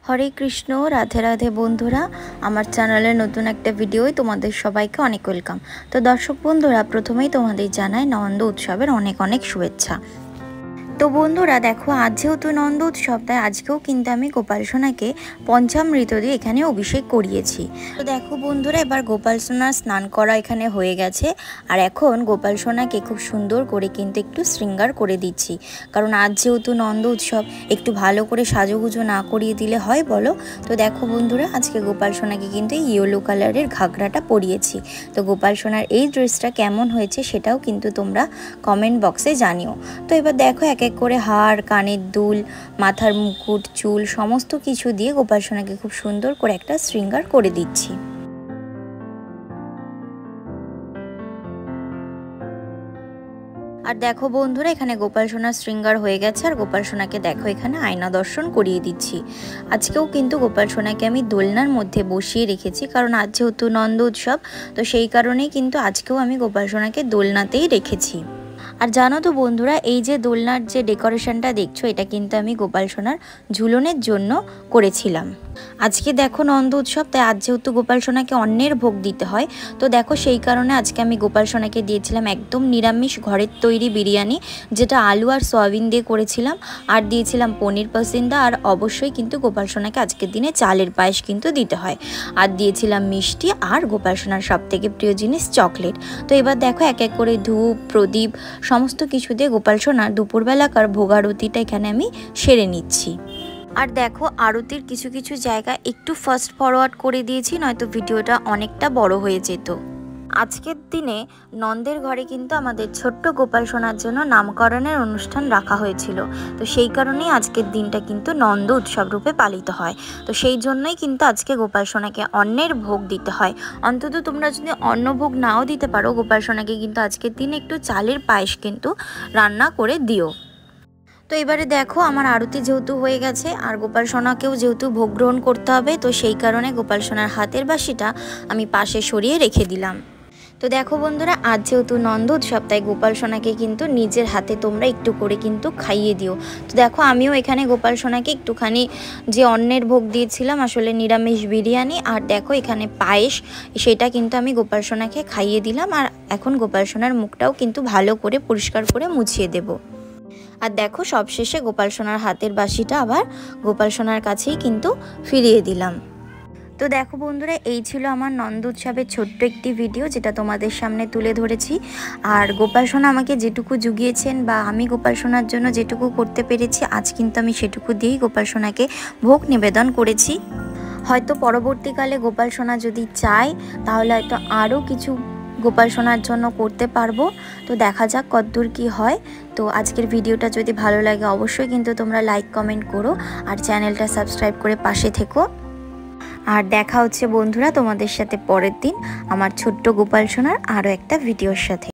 हरे कृष्ण राधे राधे बंधुरा आमार चैनेलेर नतून एकटा भिडियोय तोमादेर सबाइके अनेक वेलकाम। तो दर्शक बंधुरा प्रथमेई तोमादेर जानाई नंद उत्सवेर अनेक अनेक शुभेच्छा। तो बंधुरा देखो आज जेहेतु नंद उत्सव ताई आजकेও किन्तु आमी गोपाल सोनाके पंचामृत दिये एखाने अभिषेक करिয়েছি। तो देखो बंधुरा एबार गोपाल सोनार स्नान करा एखाने हये गेছে और एखन गोपाल सोनाके खूब सुंदर करे किन्तु एकटु श्रृंगार करे दिচ্ছি, कारण आज जेहेतु नंद उत्सव एकटु भालो करे साजुगुजो ना करिয়ে दिले हय बोलो। तो देखो बंधुरा आजके गोपाल सोनाके किन्तु येलो कालारेर घागराटा परिয়েছি। तो गोपाल सोनार এই ড্রেসটা কেমন হয়েছে সেটাও কিন্তু তোমরা কমেন্ট বক্সে জানিও। তো এবার দেখো এক করে हार कानेर दुल माथार मुकुट चुल समस्त किछु दिए गोपाल सोनाके खूब सुंदर करे एकटा श्रृंगार करे दिচ্ছি। और देखो बंधुरा एखाने गोपाल सोनार श्रृंगार हो गेছে और गोपाल सोनाके देखो एखाने आयना दर्शन करिয়ে दिচ্ছি। आजकेও किन्तु गोपाल सोनाके आमी दोलनार मध्य बसिए रेखेছি, कारण आज जेहेतु नंद उत्सव तो सेई कारणेई किन्तु आजकेও आमी गोपाल सोनाके दोलनातेई रेखेছি। और जानो तो बंधुरा এই যে দোলনার যে ডেকোরেশনটা দেখছো এটা কিন্তু আমি গোপাল সোনার ঝুলনের জন্য করেছিলাম। আজকে দেখো নন্দ উৎসব তাই আজ যেহেতু গোপাল সোনাকে অন্যের ভোগ দিতে হয়, তো দেখো সেই কারণে আজকে আমি গোপাল সোনাকে দিয়েছিলাম একদম নিরামিষ ঘরের তৈরি বিরিয়ানি, যেটা আলু আর সয়াবিন দিয়ে করেছিলাম, আর দিয়েছিলাম পনির পাসিন্দা, আর অবশ্যই কিন্তু গোপাল সোনাকে আজকের দিনে চালের পায়েস কিন্তু দিতে হয়, আর দিয়েছিলাম মিষ্টি, আর গোপাল সোনার সবথেকে প্রিয় জিনিস চকলেট। তো এবার দেখো এক এক করে ধূপ প্রদীপ সমস্ত কিছু দিয়ে গোপাল সোনার দুপুরবেলাকার ভোগারতিটা এখানে আমি সেরে নিচ্ছি। আর দেখো আরতির কিছু কিছু জায়গা একটু ফাস্ট ফরওয়ার্ড করে দিয়েছি, নয়তো ভিডিওটা অনেকটা বড় হয়ে যেত। আজকের দিনে নন্দের ঘরে কিন্তু আমাদের ছোট্ট গোপাল সোনার জন্য নামকরণের অনুষ্ঠান রাখা হয়েছিল, তো সেই কারণেই আজকের দিনটা কিন্তু নন্দ উৎসব রূপে পালিত হয়। তো সেই জন্যই কিন্তু আজকে গোপাল সোনাকে অন্যের ভোগ দিতে হয়। অন্তত তোমরা যদি অন্ন ভোগ নাও দিতে পারো, গোপাল সোনাকে কিন্তু আজকের দিনে একটু চালের পায়েস কিন্তু রান্না করে দিও। তো এবারে দেখো আমার আরতি যেহেতু হয়ে গেছে আর গোপাল সোনাকেও যেহেতু ভোগ গ্রহণ করতে হবে, তো সেই কারণে গোপাল সোনার হাতের বাঁশিটা আমি পাশে সরিয়ে রেখে দিলাম। তো দেখো বন্ধুরা আজ যেহেতু নন্দ উৎসব তাই গোপাল সোনাকে কিন্তু নিজের হাতে তোমরা একটু করে কিন্তু খাইয়ে দিও। তো দেখো আমিও এখানে গোপাল সোনাকে একটুখানি যে অন্যের ভোগ দিয়েছিলাম আসলে নিরামিষ বিরিয়ানি, আর দেখো এখানে পায়েস, সেটা কিন্তু আমি গোপাল সোনাকে খাইয়ে দিলাম। আর এখন গোপাল সোনার মুখটাও কিন্তু ভালো করে পরিষ্কার করে মুছিয়ে দেবো। আর দেখো সবশেষে গোপাল সোনার হাতের বাঁশিটা আবার গোপাল সোনার কাছেই কিন্তু ফিরিয়ে দিলাম। তো দেখো বন্ধুরা এই ছিল আমার নন্দ উৎসবের ছোট্ট একটি ভিডিও, যেটা তোমাদের সামনে তুলে ধরেছি। আর গোপাল সোনা আমাকে যেটুকু জুগিয়েছেন বা আমি গোপাল সোনার জন্য যেটুকু করতে পেরেছি, আজ কিন্তু আমি সেটুকু দিয়েই গোপাল সোনাকে ভোগ নিবেদন করেছি। হয়তো পরবর্তীকালে গোপাল সোনা যদি চায় তাহলে হয়তো আরও কিছু গোপাল সোনার জন্য করতে পারবো। তো দেখা যাক কতদূর কি হয়। তো আজকের ভিডিওটা যদি ভালো লাগে অবশ্যই কিন্তু তোমরা লাইক কমেন্ট করো আর চ্যানেলটা সাবস্ক্রাইব করে পাশে থেকো। আর দেখা হচ্ছে বন্ধুরা তোমাদের সাথে পরের দিন আমার ছোট্ট গোপাল সোনার আরও একটা ভিডিওর সাথে।